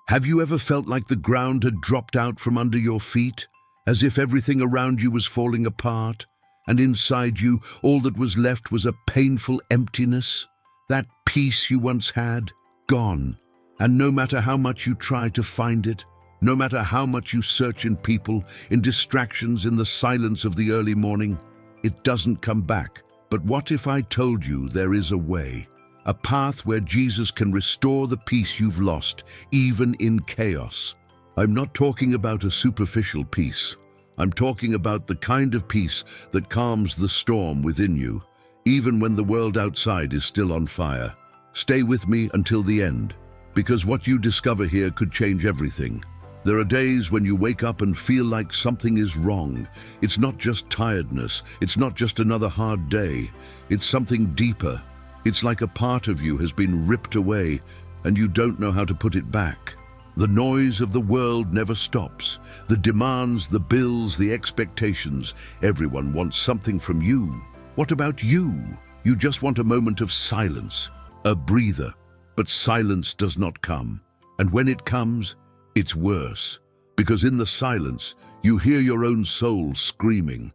Have you ever felt like the ground had dropped out from under your feet, as if everything around you was falling apart, and inside you all that was left was a painful emptiness? That peace you once had, gone, and no matter how much you try to find it, no matter how much you search in people, in distractions, in the silence of the early morning, it doesn't come back. But what if I told you there is a way, a path where Jesus can restore the peace you've lost, even in chaos? I'm not talking about a superficial peace. I'm talking about the kind of peace that calms the storm within you, even when the world outside is still on fire. Stay with me until the end, because what you discover here could change everything. There are days when you wake up and feel like something is wrong. It's not just tiredness. It's not just another hard day. It's something deeper. It's like a part of you has been ripped away and you don't know how to put it back. The noise of the world never stops. The demands, the bills, the expectations. Everyone wants something from you. What about you? You just want a moment of silence, a breather. But silence does not come. And when it comes, it's worse, because in the silence, you hear your own soul screaming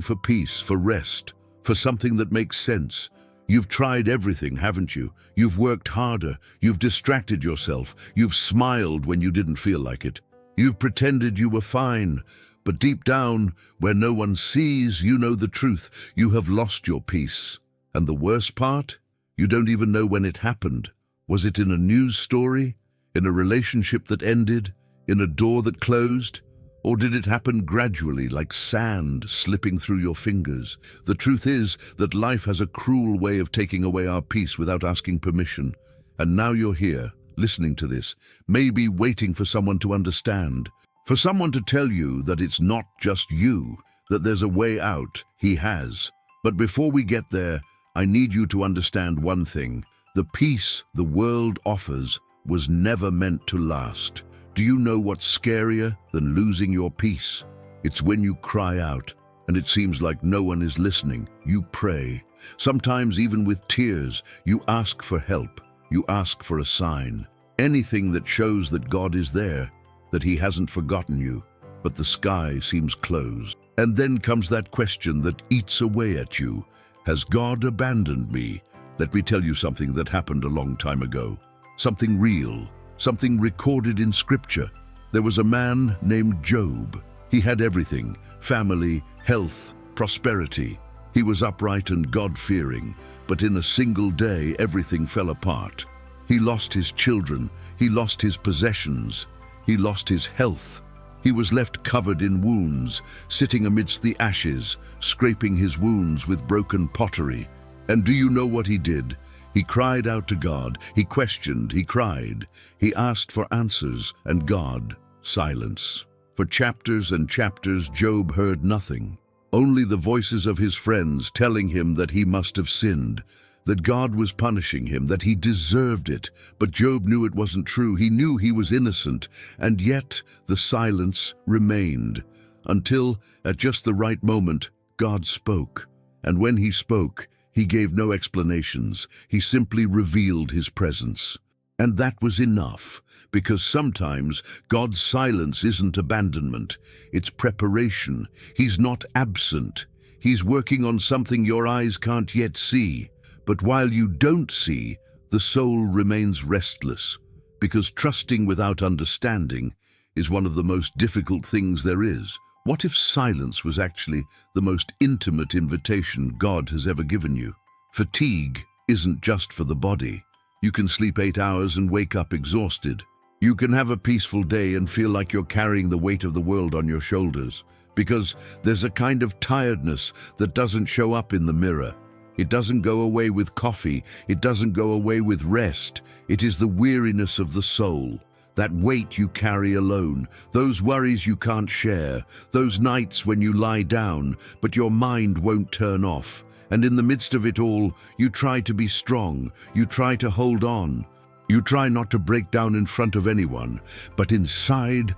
for peace, for rest, for something that makes sense. You've tried everything, haven't you? You've worked harder, you've distracted yourself, you've smiled when you didn't feel like it. You've pretended you were fine, but deep down, where no one sees, you know the truth. You have lost your peace. And the worst part? You don't even know when it happened. Was it in a news story? In a relationship that ended? In a door that closed? Or did it happen gradually, like sand slipping through your fingers? The truth is that life has a cruel way of taking away our peace without asking permission. And now you're here, listening to this, maybe waiting for someone to understand, for someone to tell you that it's not just you, that there's a way out. He has. But before we get there, I need you to understand one thing. The peace the world offers was never meant to last. Do you know what's scarier than losing your peace? It's when you cry out, and it seems like no one is listening. You pray, sometimes even with tears. You ask for help. You ask for a sign. Anything that shows that God is there, that He hasn't forgotten you. But the sky seems closed. And then comes that question that eats away at you. Has God abandoned me? Let me tell you something that happened a long time ago. Something real, something recorded in Scripture. There was a man named Job. He had everything: family, health, prosperity. He was upright and God-fearing, but in a single day everything fell apart. He lost his children, he lost his possessions, he lost his health. He was left covered in wounds, sitting amidst the ashes, scraping his wounds with broken pottery. And do you know what he did? He cried out to God. He questioned, he cried. He asked for answers, and God, silence. For chapters and chapters, Job heard nothing. Only the voices of his friends telling him that he must have sinned, that God was punishing him, that he deserved it. But Job knew it wasn't true. He knew he was innocent, and yet the silence remained, until, at just the right moment, God spoke. And when He spoke, He gave no explanations. He simply revealed His presence. And that was enough, because sometimes God's silence isn't abandonment, it's preparation. He's not absent. He's working on something your eyes can't yet see. But while you don't see, the soul remains restless, because trusting without understanding is one of the most difficult things there is. What if silence was actually the most intimate invitation God has ever given you? Fatigue isn't just for the body. You can sleep 8 hours and wake up exhausted. You can have a peaceful day and feel like you're carrying the weight of the world on your shoulders, because there's a kind of tiredness that doesn't show up in the mirror. It doesn't go away with coffee. It doesn't go away with rest. It is the weariness of the soul. That weight you carry alone, those worries you can't share, those nights when you lie down, but your mind won't turn off. And in the midst of it all, you try to be strong, you try to hold on, you try not to break down in front of anyone, but inside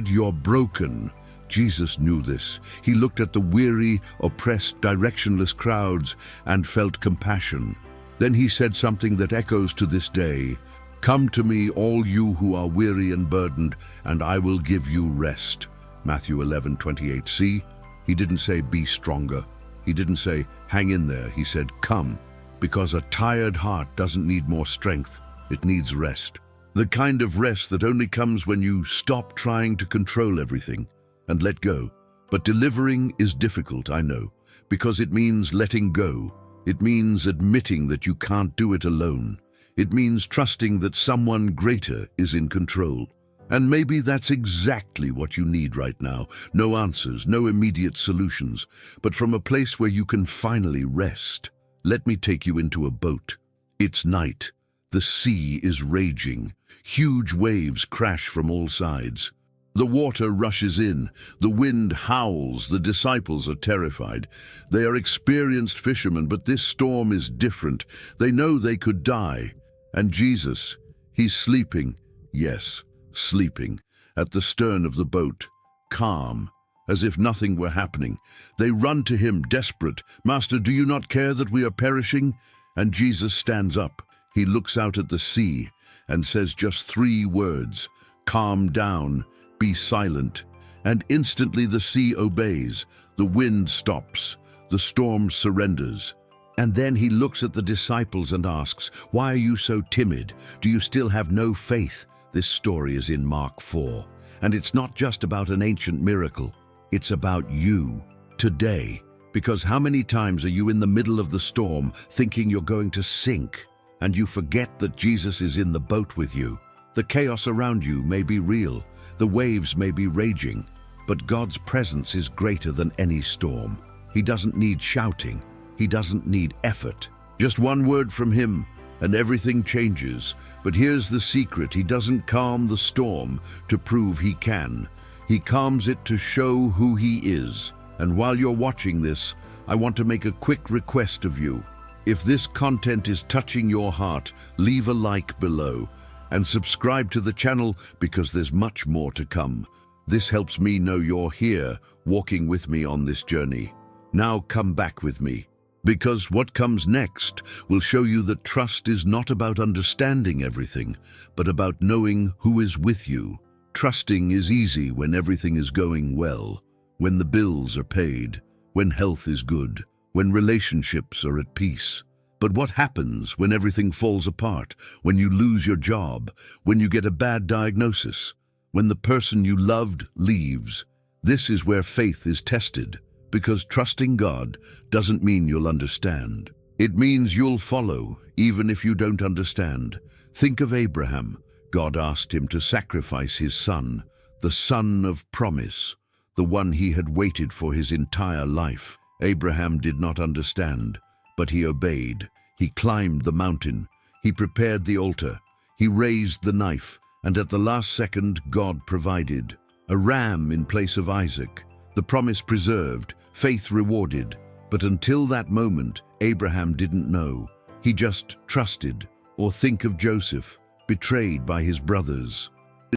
you're broken. Jesus knew this. He looked at the weary, oppressed, directionless crowds and felt compassion. Then He said something that echoes to this day. Come to me, all you who are weary and burdened, and I will give you rest. Matthew 11:28. See, he didn't say be stronger. He didn't say hang in there. He said come, because a tired heart doesn't need more strength. It needs rest. The kind of rest that only comes when you stop trying to control everything and let go. But delivering is difficult, I know, because it means letting go. It means admitting that you can't do it alone. It means trusting that someone greater is in control. And maybe that's exactly what you need right now. No answers, no immediate solutions, but from a place where you can finally rest. Let me take you into a boat. It's night. The sea is raging. Huge waves crash from all sides. The water rushes in. The wind howls. The disciples are terrified. They are experienced fishermen, but this storm is different. They know they could die. And Jesus, he's sleeping. Yes, sleeping, at the stern of the boat, calm, as if nothing were happening. They run to him, desperate. Master, do you not care that we are perishing? And Jesus stands up. He looks out at the sea and says just 3 words, calm down, be silent. And instantly the sea obeys. The wind stops. The storm surrenders. And then he looks at the disciples and asks, why are you so timid? Do you still have no faith? This story is in Mark 4. And it's not just about an ancient miracle. It's about you, today. Because how many times are you in the middle of the storm thinking you're going to sink, and you forget that Jesus is in the boat with you? The chaos around you may be real. The waves may be raging. But God's presence is greater than any storm. He doesn't need shouting. He doesn't need effort. Just one word from him, and everything changes. But here's the secret. He doesn't calm the storm to prove he can. He calms it to show who he is. And while you're watching this, I want to make a quick request of you. If this content is touching your heart, leave a like below and subscribe to the channel, because there's much more to come. This helps me know you're here, walking with me on this journey. Now come back with me. Because what comes next will show you that trust is not about understanding everything, but about knowing who is with you. Trusting is easy when everything is going well, when the bills are paid, when health is good, when relationships are at peace. But what happens when everything falls apart, when you lose your job, when you get a bad diagnosis, when the person you loved leaves? This is where faith is tested. Because trusting God doesn't mean you'll understand. It means you'll follow, even if you don't understand. Think of Abraham. God asked him to sacrifice his son, the son of promise, the one he had waited for his entire life. Abraham did not understand, but he obeyed. He climbed the mountain. He prepared the altar. He raised the knife, and at the last second, God provided a ram in place of Isaac. The promise preserved, faith rewarded. But until that moment, Abraham didn't know. He just trusted. Or think of Joseph, betrayed by his brothers,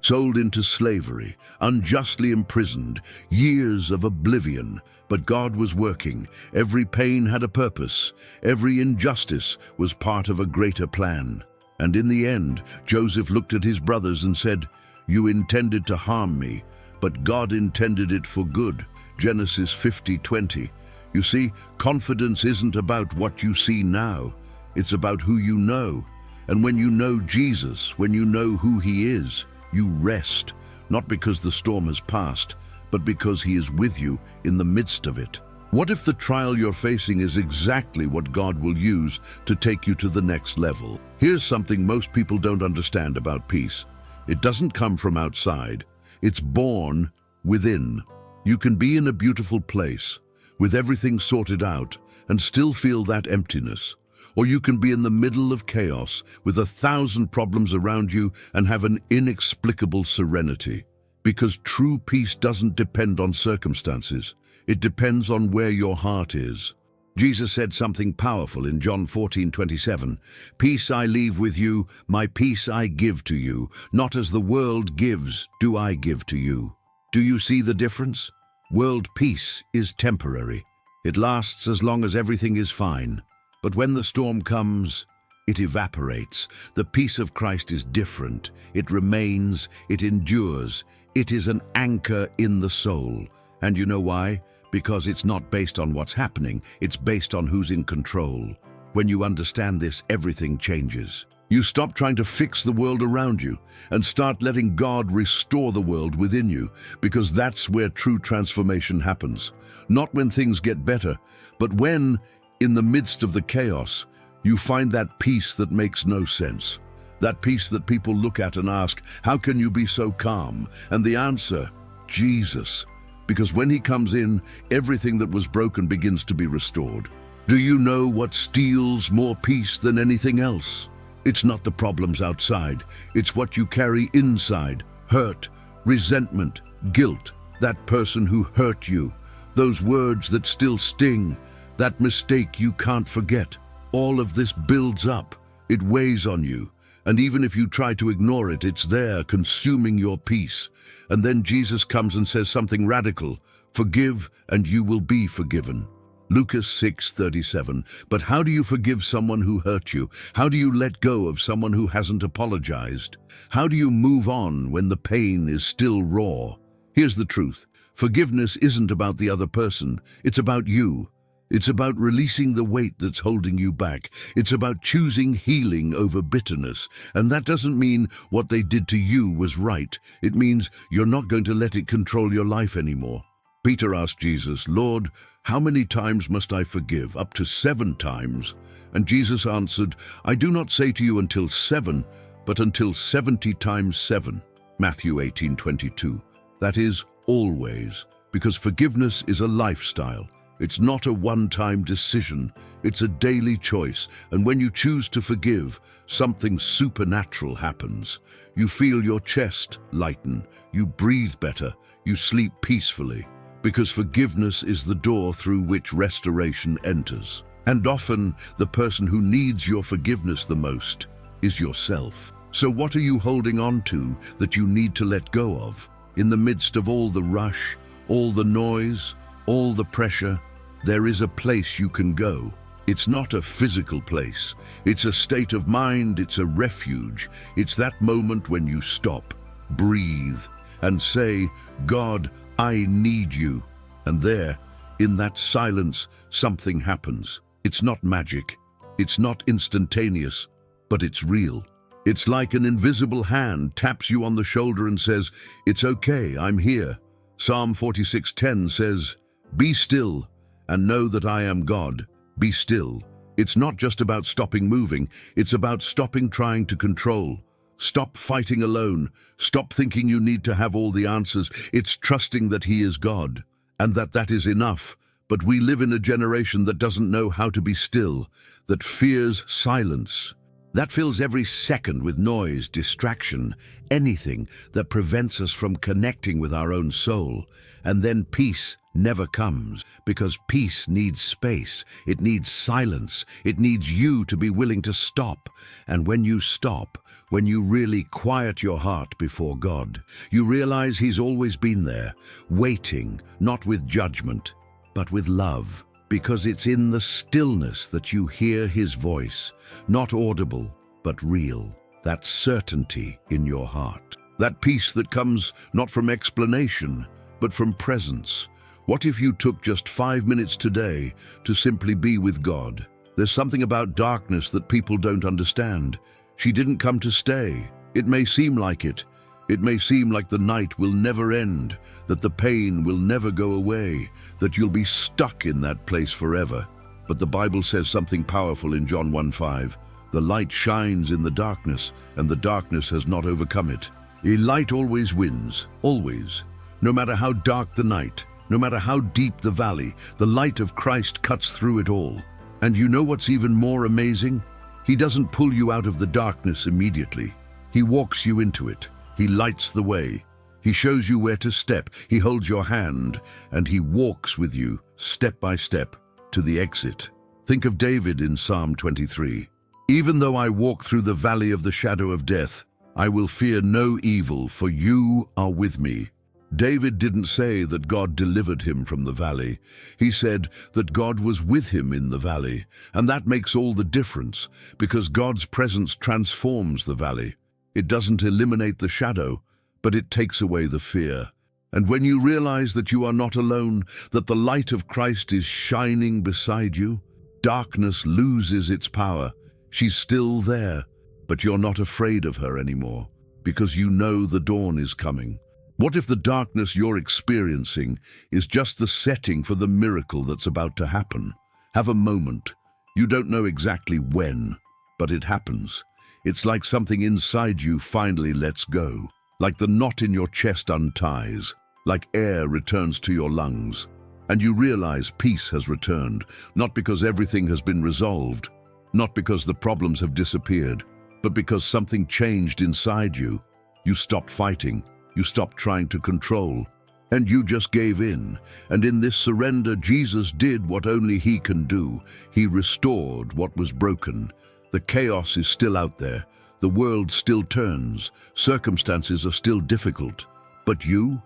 sold into slavery, unjustly imprisoned, years of oblivion. But God was working. Every pain had a purpose. Every injustice was part of a greater plan. And in the end, Joseph looked at his brothers and said, "You intended to harm me, but God intended it for good." Genesis 50:20. You see, confidence isn't about what you see now. It's about who you know. And when you know Jesus, when you know who he is, you rest, not because the storm has passed, but because he is with you in the midst of it. What if the trial you're facing is exactly what God will use to take you to the next level? Here's something most people don't understand about peace. It doesn't come from outside. It's born within. You can be in a beautiful place, with everything sorted out, and still feel that emptiness. Or you can be in the middle of chaos, with 1,000 problems around you, and have an inexplicable serenity. Because true peace doesn't depend on circumstances. It depends on where your heart is. Jesus said something powerful in John 14:27. "Peace I leave with you, my peace I give to you. Not as the world gives, do I give to you." Do you see the difference? World peace is temporary. It lasts as long as everything is fine. But when the storm comes, it evaporates. The peace of Christ is different. It remains, it endures. It is an anchor in the soul. And you know why? Because it's not based on what's happening, it's based on who's in control. When you understand this, everything changes. You stop trying to fix the world around you and start letting God restore the world within you, because that's where true transformation happens. Not when things get better, but when, in the midst of the chaos, you find that peace that makes no sense. That peace that people look at and ask, how can you be so calm? And the answer, Jesus. Because when he comes in, everything that was broken begins to be restored. Do you know what steals more peace than anything else? It's not the problems outside, it's what you carry inside. Hurt, resentment, guilt, that person who hurt you, those words that still sting, that mistake you can't forget. All of this builds up, it weighs on you, and even if you try to ignore it, it's there consuming your peace. And then Jesus comes and says something radical, forgive and you will be forgiven. Lucas 6:37. But how do you forgive someone who hurt you? How do you let go of someone who hasn't apologized? How do you move on when the pain is still raw? Here's the truth. Forgiveness isn't about the other person. It's about you. It's about releasing the weight that's holding you back. It's about choosing healing over bitterness. And that doesn't mean what they did to you was right. It means you're not going to let it control your life anymore. Peter asked Jesus, Lord, how many times must I forgive? Up to 7 times. And Jesus answered, I do not say to you until 7, but until 70 times 7. Matthew 18:22. That is, always, because forgiveness is a lifestyle. It's not a one-time decision. It's a daily choice. And when you choose to forgive, something supernatural happens. You feel your chest lighten. You breathe better. You sleep peacefully. Because forgiveness is the door through which restoration enters. And often, the person who needs your forgiveness the most is yourself. So what are you holding on to that you need to let go of? In the midst of all the rush, all the noise, all the pressure, there is a place you can go. It's not a physical place. It's a state of mind. It's a refuge. It's that moment when you stop, breathe, and say, God, I need you. And there, in that silence, something happens. It's not magic. It's not instantaneous, but it's real. It's like an invisible hand taps you on the shoulder and says, it's okay, I'm here. Psalm 46:10 says, be still and know that I am God. Be still. It's not just about stopping moving. It's about stopping trying to control. Stop fighting alone. Stop thinking you need to have all the answers. It's trusting that He is God, and that is enough. But we live in a generation that doesn't know how to be still, that fears silence. That fills every second with noise, distraction, anything that prevents us from connecting with our own soul. And then peace never comes, because peace needs space, it needs silence, it needs you to be willing to stop. And when you stop, when you really quiet your heart before God, you realize He's always been there, waiting, not with judgment, but with love. Because it's in the stillness that you hear His voice, not audible, but real. That certainty in your heart. That peace that comes not from explanation, but from presence. What if you took just 5 minutes today to simply be with God? There's something about darkness that people don't understand. She didn't come to stay. It may seem like it. It may seem like the night will never end, that the pain will never go away, that you'll be stuck in that place forever. But the Bible says something powerful in John 1:5. The light shines in the darkness, and the darkness has not overcome it. A light always wins, always. No matter how dark the night, no matter how deep the valley, the light of Christ cuts through it all. And you know what's even more amazing? He doesn't pull you out of the darkness immediately. He walks you into it. He lights the way. He shows you where to step. He holds your hand, and He walks with you, step by step, to the exit. Think of David in Psalm 23. Even though I walk through the valley of the shadow of death, I will fear no evil, for you are with me. David didn't say that God delivered him from the valley. He said that God was with him in the valley, and that makes all the difference, because God's presence transforms the valley. It doesn't eliminate the shadow, but it takes away the fear. And when you realize that you are not alone, that the light of Christ is shining beside you, darkness loses its power. She's still there, but you're not afraid of her anymore, because you know the dawn is coming. What if the darkness you're experiencing is just the setting for the miracle that's about to happen? Have a moment. You don't know exactly when, but it happens. It's like something inside you finally lets go, like the knot in your chest unties, like air returns to your lungs, and you realize peace has returned, not because everything has been resolved, not because the problems have disappeared, but because something changed inside you. You stopped fighting. You stopped trying to control, and you just gave in. And in this surrender, Jesus did what only He can do. He restored what was broken. The chaos is still out there. The world still turns. Circumstances are still difficult. But you're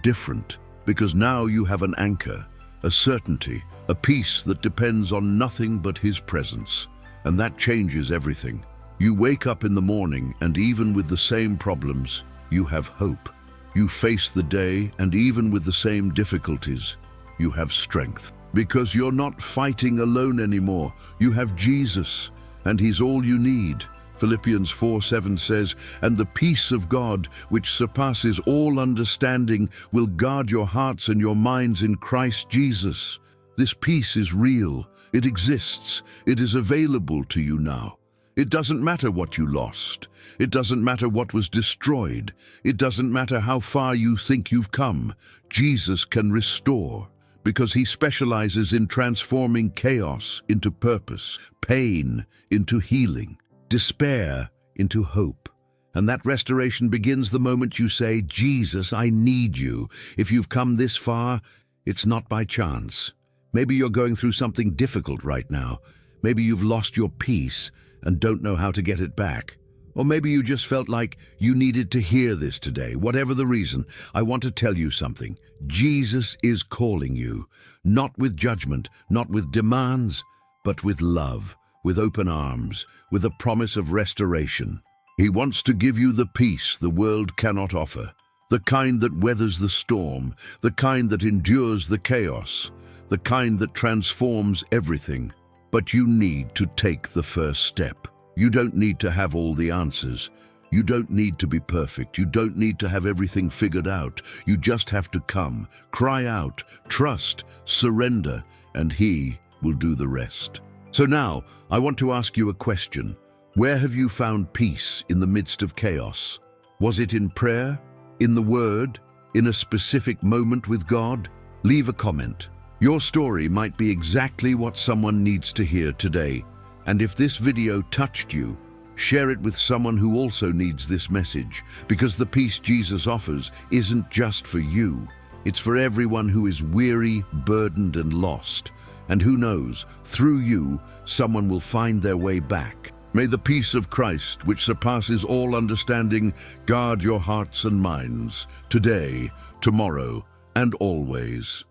different, because now you have an anchor, a certainty, a peace that depends on nothing but His presence. And that changes everything. You wake up in the morning, and even with the same problems, you have hope. You face the day, and even with the same difficulties, you have strength. Because you're not fighting alone anymore. You have Jesus, and He's all you need. Philippians 4:7 says, "And the peace of God, which surpasses all understanding, will guard your hearts and your minds in Christ Jesus." This peace is real. It exists. It is available to you now. It doesn't matter what you lost. It doesn't matter what was destroyed. It doesn't matter how far you think you've come. Jesus can restore, because He specializes in transforming chaos into purpose, pain into healing, despair into hope. And that restoration begins the moment you say, "Jesus, I need you." If you've come this far, it's not by chance. Maybe you're going through something difficult right now. Maybe you've lost your peace and don't know how to get it back. Or maybe you just felt like you needed to hear this today. Whatever the reason, I want to tell you something. Jesus is calling you, not with judgment, not with demands, but with love, with open arms, with a promise of restoration. He wants to give you the peace the world cannot offer, the kind that weathers the storm, the kind that endures the chaos, the kind that transforms everything. But you need to take the first step. You don't need to have all the answers. You don't need to be perfect. You don't need to have everything figured out. You just have to come, cry out, trust, surrender, and He will do the rest. So now, I want to ask you a question. Where have you found peace in the midst of chaos? Was it in prayer, in the Word, in a specific moment with God? Leave a comment. Your story might be exactly what someone needs to hear today. And if this video touched you, share it with someone who also needs this message, because the peace Jesus offers isn't just for you. It's for everyone who is weary, burdened, and lost. And who knows, through you, someone will find their way back. May the peace of Christ, which surpasses all understanding, guard your hearts and minds, today, tomorrow, and always.